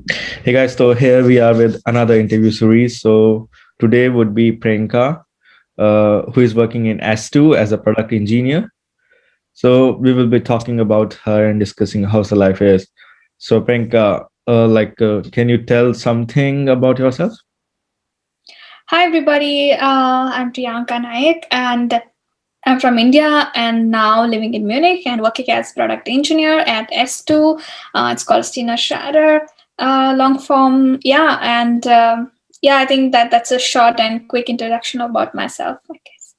Hey guys, so here we are with another interview series. So today would be Priyanka, who is working in S2 as a product engineer. So we will be talking about her and discussing how her life is. So Priyanka, can you tell something about yourself? Hi everybody, I'm Priyanka Naik and I'm from India and now living in Munich and working as product engineer at S2. It's called Stina Schrader, long form. I think that's a short and quick introduction about myself, I guess.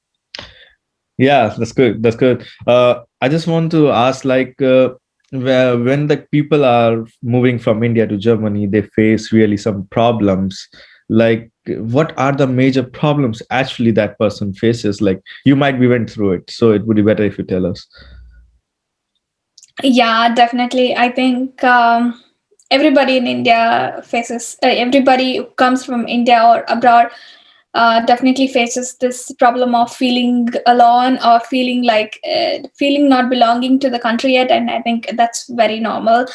Yeah, that's good. That's good. I just want to ask, when the people are moving from India to Germany, they face really some problems. What are the major problems actually that person faces? Like, you might be went through it, so it would be better if you tell us. Yeah, definitely. I think everybody in India everybody who comes from India or abroad definitely faces this problem of feeling alone or feeling not belonging to the country yet. And I think that's very normal.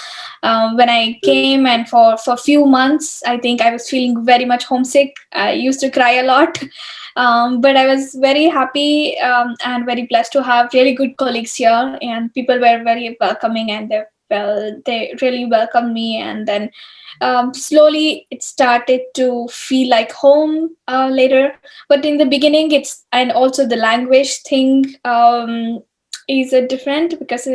When I came and for few months, I think I was feeling very much homesick. I used to cry a lot. But I was very happy and very blessed to have really good colleagues here, and people were very welcoming, and they really welcomed me. And then slowly it started to feel like home later. But in the beginning, and also the language thing is different because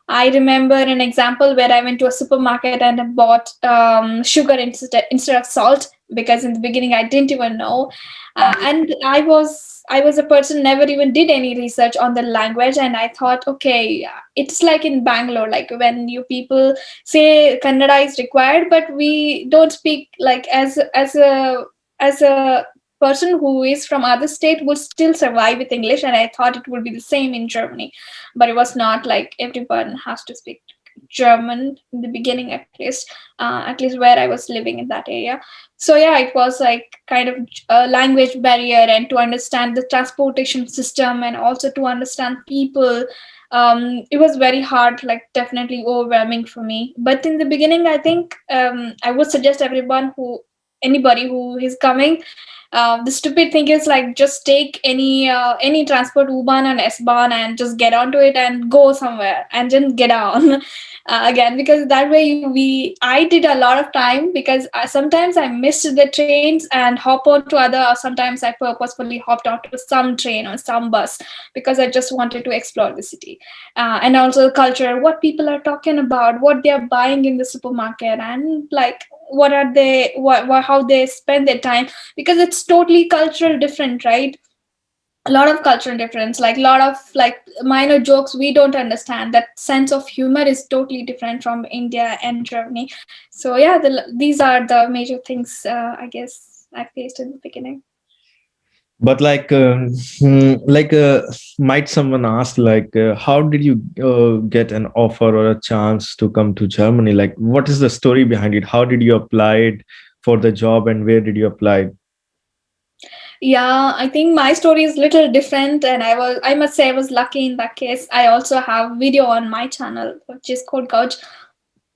I remember an example where I went to a supermarket and I bought sugar instead of salt, because in the beginning I didn't even know, and I was a person never even did any research on the language, and I thought, okay, it's like in Bangalore, like when you people say Kannada is required, but we don't speak like as a person who is from other state would still survive with English, and I thought it would be the same in Germany, but it was not. Like everyone has to speak German in the beginning, at least where I was living in that area. So yeah, it was like kind of a language barrier, and to understand the transportation system and also to understand people, it was very hard, like definitely overwhelming for me. But in the beginning, I think I would suggest anybody who is coming, the stupid thing is like just take any transport, U-Bahn and S-Bahn, and just get onto it and go somewhere and then get on again, because that way I did a lot of time, because sometimes I missed the trains and hop on to other, or sometimes I purposefully hopped onto some train or some bus because I just wanted to explore the city, and also the culture, what people are talking about, what they are buying in the supermarket, and like what are they what how they spend their time, because it's totally cultural different, right? A lot of cultural difference, like a lot of like minor jokes we don't understand. That sense of humor is totally different from India and Germany. So yeah, these are the major things, I guess, I faced in the beginning. But might someone ask, how did you get an offer or a chance to come to Germany? Like, what is the story behind it? How did you apply it for the job, and where did you apply? Yeah, I think my story is little different, and I must say I was lucky in that case. I also have video on my channel, which is called Couch.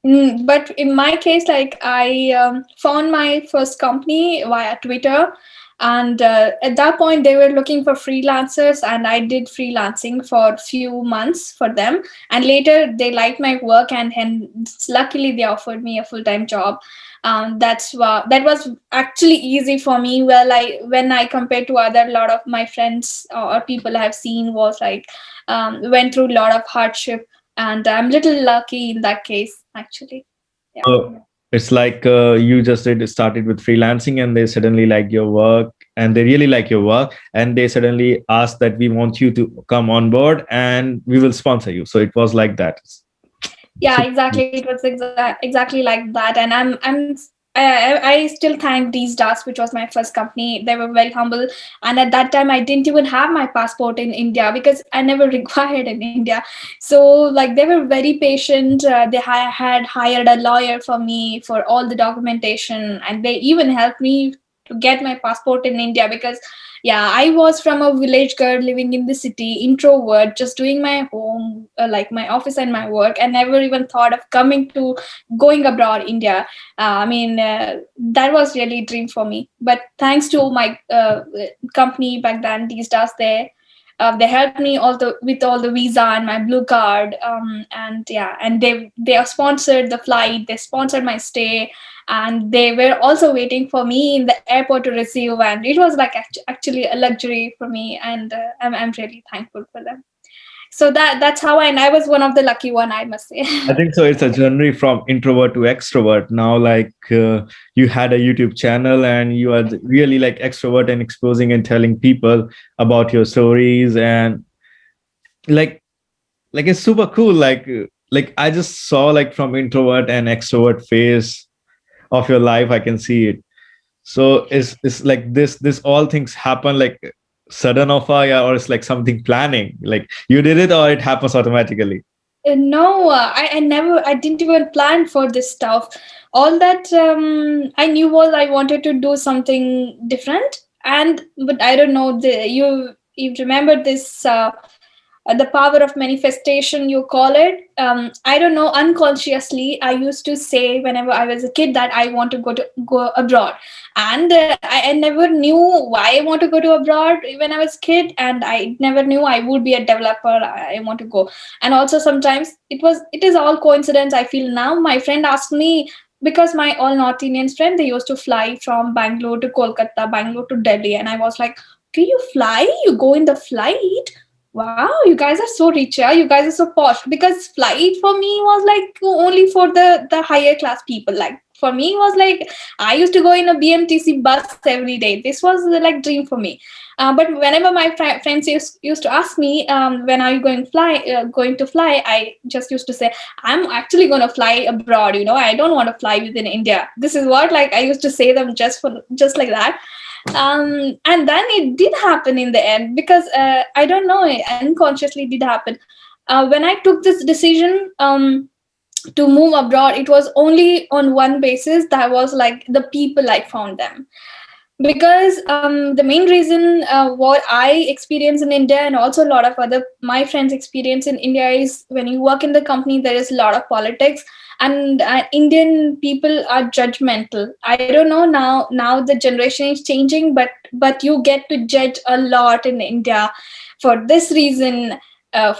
But in my case, like I found my first company via Twitter, and at that point they were looking for freelancers, and I did freelancing for a few months for them. And later they liked my work, and luckily they offered me a full time job. That was actually easy for me. Well, I when I compared to other lot of my friends or people I've seen, was like went through a lot of hardship, and I'm little lucky in that case, actually. Yeah. So it's like you just started with freelancing, and they suddenly like your work, and they really like your work, and they suddenly ask that we want you to come on board, and we will sponsor you. So it was like that. Yeah, So exactly. It was exactly like that. And I still thank these Das, which was my first company. They were very humble, and at that time I didn't even have my passport in India because I never required in India. So like they were very patient. They had hired a lawyer for me for all the documentation, and they even helped me to get my passport in India, because Yeah, I was from a village girl living in the city, introvert, just doing my home, like my office and my work, and never even thought of coming to going abroad, India. That was really a dream for me. But thanks to my company back then, these days they helped me with all the visa and my blue card, and yeah, and they are sponsored the flight, they sponsored my stay, and they were also waiting for me in the airport to receive, and it was like actually a luxury for me, and I'm really thankful for them. So that's how and I was one of the lucky one, I must say. I think so. It's a journey from introvert to extrovert. Now, like you had a YouTube channel and you are really like extrovert and exposing and telling people about your stories and like it's super cool. Like I just saw like from introvert and extrovert phase of your life. I can see it. So it's like this all things happen like sudden of fire or it's like something planning. Like you did it or it happens automatically. No, I didn't even plan for this stuff. All that I knew was I wanted to do something different, and but I don't know you remember this the power of manifestation, you call it. I don't know, unconsciously I used to say whenever I was a kid that I want to go abroad, and I never knew why I want to go to abroad when I was a kid, and I never knew I would be a developer. I want to go. And also sometimes it is all coincidence, I feel. Now my friend asked me, because my all North Indians friend, they used to fly from Bangalore to Kolkata, Bangalore to Delhi, and I was like, okay, you fly, you go in the flight, wow, you guys are so rich, yeah, you guys are so posh. Because flight for me was like only for the higher class people. Like for me was like I used to go in a BMTC bus every day. This was like dream for me. But whenever my friends used to ask me, when are you going to fly, I just used to say, I'm actually going to fly abroad, I don't want to fly within India. This is what, like, I used to say them just like that. And then it did happen in the end, because I don't know, it unconsciously did happen. When I took this decision to move abroad, it was only on one basis, that was like the people I found them. Because the main reason, what I experience in India, and also a lot of other my friends experience in India, is when you work in the company, there is a lot of politics, and Indian people are judgmental. I don't know, now the generation is changing, but you get to judge a lot in India for this reason.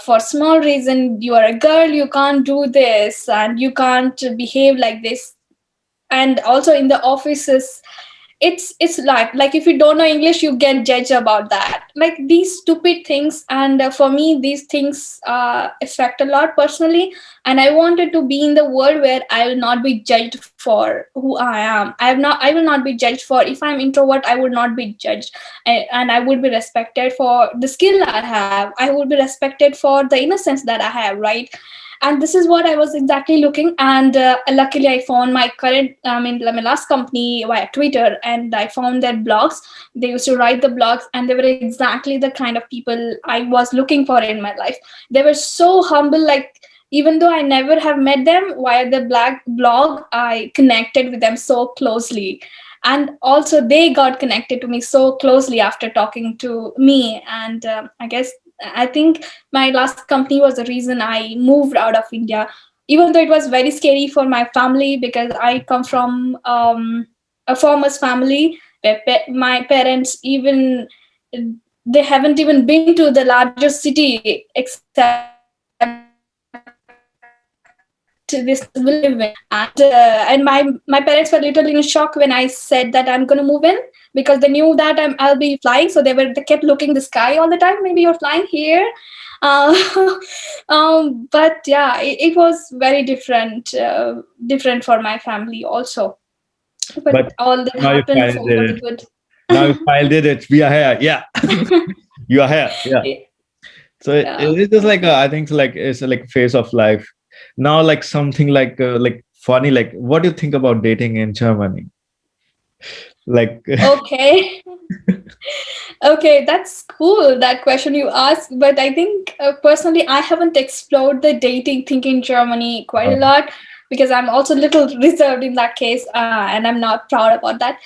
For small reason, you are a girl, you can't do this, and you can't behave like this. And also in the offices, it's like if you don't know English, you get judged about that, like these stupid things. And for me, these things affect a lot personally. And I wanted to be in the world where I will not be judged for who I am. I will not be judged for, if I'm introvert, I would not be judged. And I would be respected for the skill I have, I would be respected for the innocence that I have, right? And this is what I was exactly looking. And luckily I found my current, my last company via Twitter, and I found their blogs. They used to write the blogs, and they were exactly the kind of people I was looking for in my life. They were so humble, like, even though I never have met them via the black blog, I connected with them so closely. And also they got connected to me so closely after talking to me. And I think my last company was the reason I moved out of India, even though it was very scary for my family, because I come from a farmer's family where my parents, even they haven't even been to the largest city except this village where I live in. And my parents were literally in shock when I said that I'm going to move in, because they knew that I'll be flying. So they kept looking the sky all the time. Maybe you're flying here. Uh, but yeah, it was very different for my family also. But But all that now you happened finally for did the it. good. Now you finally did it. We are here. Yeah. You are here. Yeah. So Yeah. it's just like I think like it's like phase of life. Now like something like funny, like what do you think about dating in Germany? Like Okay. Okay, that's cool, that question you asked. But I think personally, I haven't explored the dating thing in Germany quite a lot, because I'm also a little reserved in that case, and I'm not proud about that.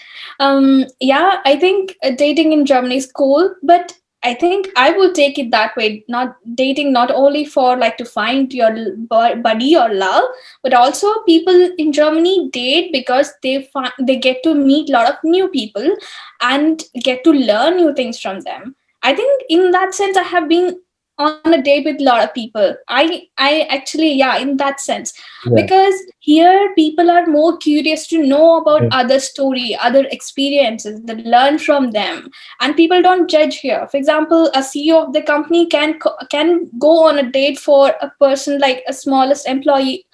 Yeah, I think dating in Germany is cool, but I think I would take it that way. Not dating, not only for like to find your buddy or love, but also people in Germany date because they get to meet a lot of new people and get to learn new things from them. I think in that sense, I have been on a date with a lot of people. I actually, yeah, in that sense, Yeah. because here people are more curious to know about Yeah. other story, other experiences, that learn from them, and people don't judge here. For example, a CEO of the company can go on a date for a person like a smallest employee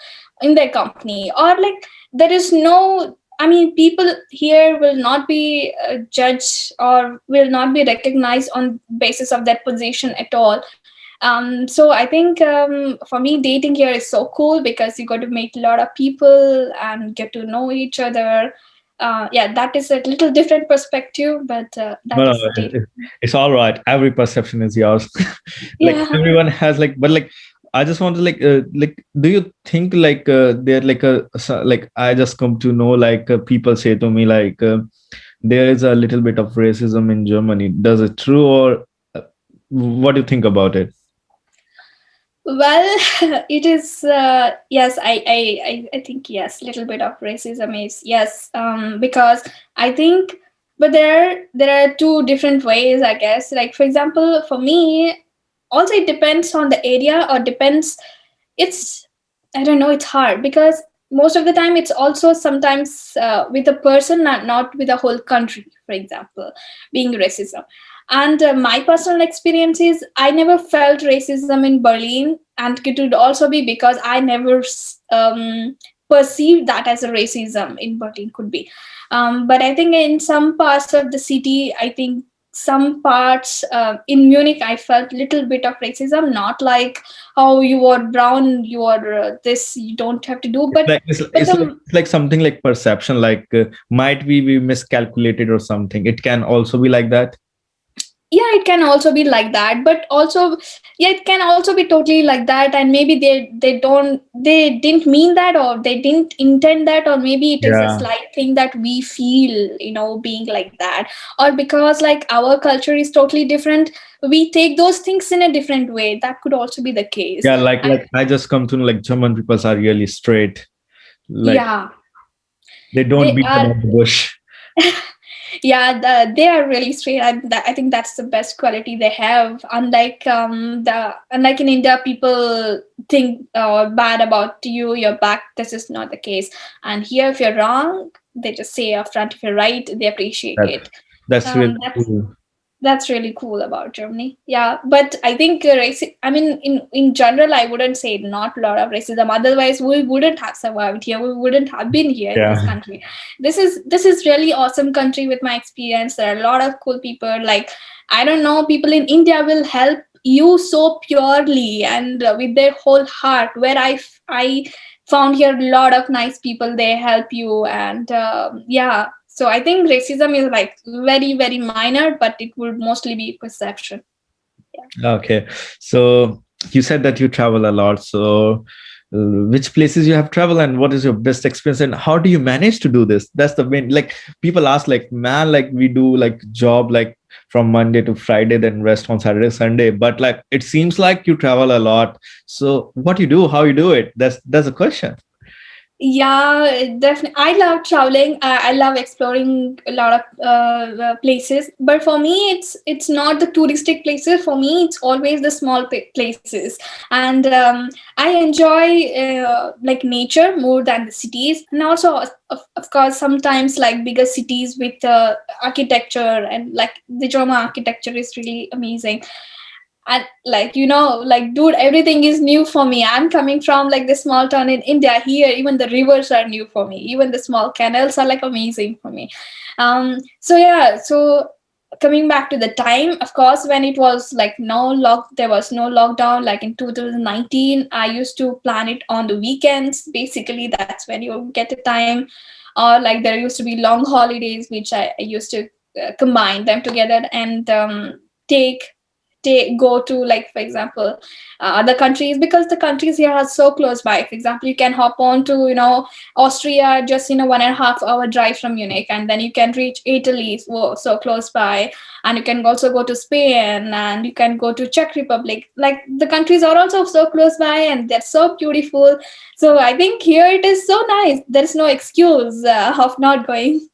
in their company, or like there is no, I mean, people here will not be judged or will not be recognized on basis of their position at all. So I think for me, dating here is so cool because you got to meet a lot of people and get to know each other. Yeah, that is a little different perspective, but No, that no, is dating. it's all right. Every perception is yours. Like Yeah. everyone has like, but like, I just want to like, do you think like they're like like I just come to know like people say to me like there is a little bit of racism in Germany. Does it true or what do you think about it? Well, it is yes. I think yes. Little bit of racism is yes. Because I think, but there are two different ways, I guess. Like for example, for me, also it depends on the area or depends. It's, I don't know. It's hard because most of the time it's also sometimes with a person, not with a whole country. For example, being racism. And my personal experience is I never felt racism in Berlin, and it would also be because I never perceived that as a racism in Berlin, could be. But I think in some parts of the city, I think some parts in Munich, I felt little bit of racism, not like, oh, you are brown, you are this, you don't have to do, It's like it's, but it's like the, it's like something like perception. Like might we be miscalculated or something? It can also be like that. yeah, it can also be like that, but also, yeah, it can also be totally like that, and maybe they didn't mean that, or they didn't intend that, or maybe it is a Yeah. slight thing that we feel, being like that, or because like our culture is totally different, we take those things in a different way. That could also be the case. Yeah, like And like I just come to know like German people are really straight. Like yeah, they don't they beat are. about the bush. Yeah, they are really straight. I think that's the best quality they have. Unlike in India, people think bad about you, your back. This is not the case. And here, if you're wrong, they just say upfront. If you're right, they appreciate That's it. that's really That's cool. that's really cool about Germany. Yeah, but I think I mean, in general, I wouldn't say not a lot of racism. Otherwise, we wouldn't have survived here. We wouldn't have been here in this Yeah. country. This is really awesome country with my experience. There are a lot of cool people. Like, I don't know, people in India will help you so purely and with their whole heart. Where I found here a lot of nice people. They help you, and yeah. So I think racism is like very, very minor, but it would mostly be perception. Yeah. Okay. So you said that you travel a lot. So which places you have traveled and what is your best experience and how do you manage to do this? That's the main, like people ask like, man, like we do like job like from Monday to Friday, then rest on Saturday, Sunday. But like it seems like you travel a lot. So what you do, how you do it? That's a question. Yeah, definitely. I love traveling. I love exploring a lot of places. But for me, it's not the touristic places. For me, it's always the small places. And I enjoy like nature more than the cities. And also, of course, sometimes like bigger cities with architecture, and like the German architecture is really amazing. And like, like, dude, everything is new for me. I'm coming from like the small town in India. Here even the rivers are new for me, even the small canals are like amazing for me. So yeah, so coming back to the time, of course, when it was like there was no lockdown, like in 2019, I used to plan it on the weekends. Basically, that's when you get the time. Or like there used to be long holidays, which I used to combine them together and take go to, like, for example, other countries, because the countries here are so close by. For example, you can hop on to, Austria, just 1.5 hour drive from Munich, and then you can reach Italy, so close by. And you can also go to Spain, and you can go to Czech Republic. Like, the countries are also so close by, and they're so beautiful. So I think here it is so nice. There's no excuse of not going.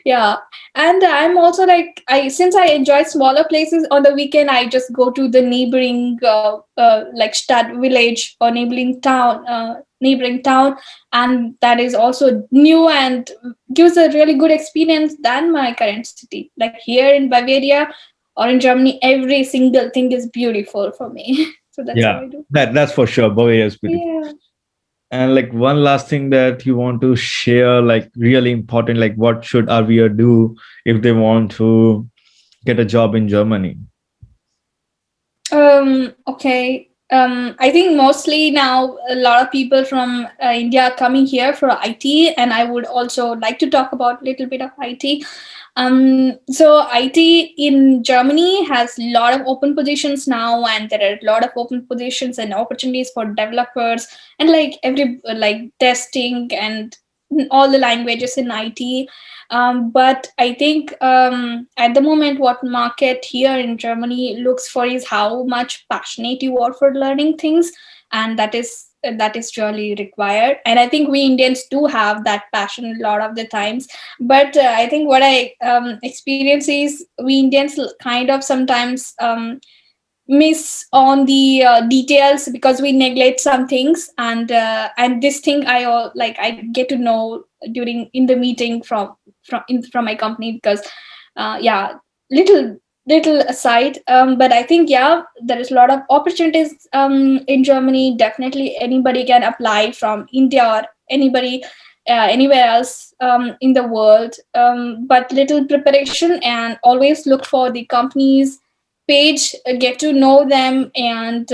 Yeah. And I'm also like, since I enjoy smaller places, on the weekend I just go to the neighboring like Stad village, or neighboring town, and that is also new and gives a really good experience than my current city. Like, here in Bavaria or in Germany, every single thing is beautiful for me. So that's how Yeah, I do. that's for sure. Bavaria is beautiful. Yeah. And like one last thing that you want to share, like really important, like what should RVer do if they want to get a job in Germany? Okay. I think mostly now a lot of people from India are coming here for IT, and I would also like to talk about a little bit of IT. So IT in Germany has a lot of open positions now, and there are a lot of open positions and opportunities for developers, and like like testing and all the languages in IT. But I think at the moment, what market here in Germany looks for is how much passionate you are for learning things, and that is really required. And I think we Indians do have that passion a lot of the times. But I think what I experience is we Indians kind of sometimes miss on the details, because we neglect some things. And this thing I get to know during in the meeting from my company, because yeah, little little aside, but I think, yeah, there is a lot of opportunities in Germany. Definitely anybody can apply from India, or anybody anywhere else in the world. But little preparation, and always look for the companies page, get to know them, and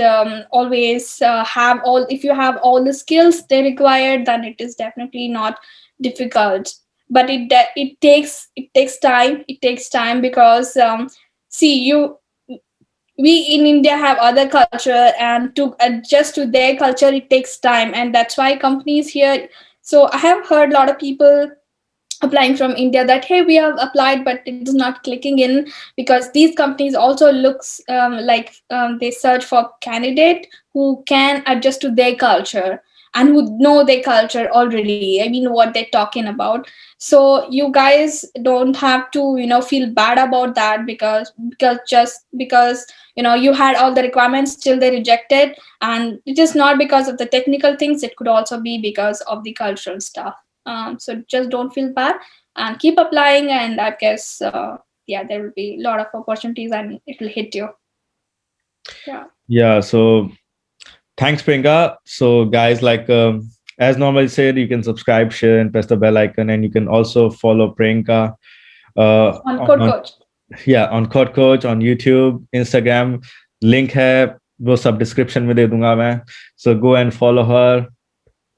always have all if you have all the skills they require, then it is definitely not difficult. But it takes time, because see, we in India have other culture, and to adjust to their culture it takes time, and that's why companies here. So I have heard a lot of people applying from India that, hey, we have applied, but it is not clicking in, because these companies also looks like they search for candidate who can adjust to their culture, and who know their culture already. I mean, what they're talking about. So you guys don't have to feel bad about that, because just because you had all the requirements, still they rejected. And it is not because of the technical things, it could also be because of the cultural stuff. So just don't feel bad, and keep applying, and I guess yeah, there will be a lot of opportunities, and it will hit you. Yeah. Yeah. So thanks, Priyanka. So guys, like as normally said, you can subscribe, share, and press the bell icon, and you can also follow Priyanka On Code Coach. yeah, on Code Coach on YouTube, Instagram. Link है वो सब description में दे दूंगा मैं. So go and follow her.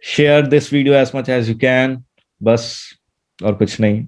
Share this video as much as you can. बस और कुछ नहीं.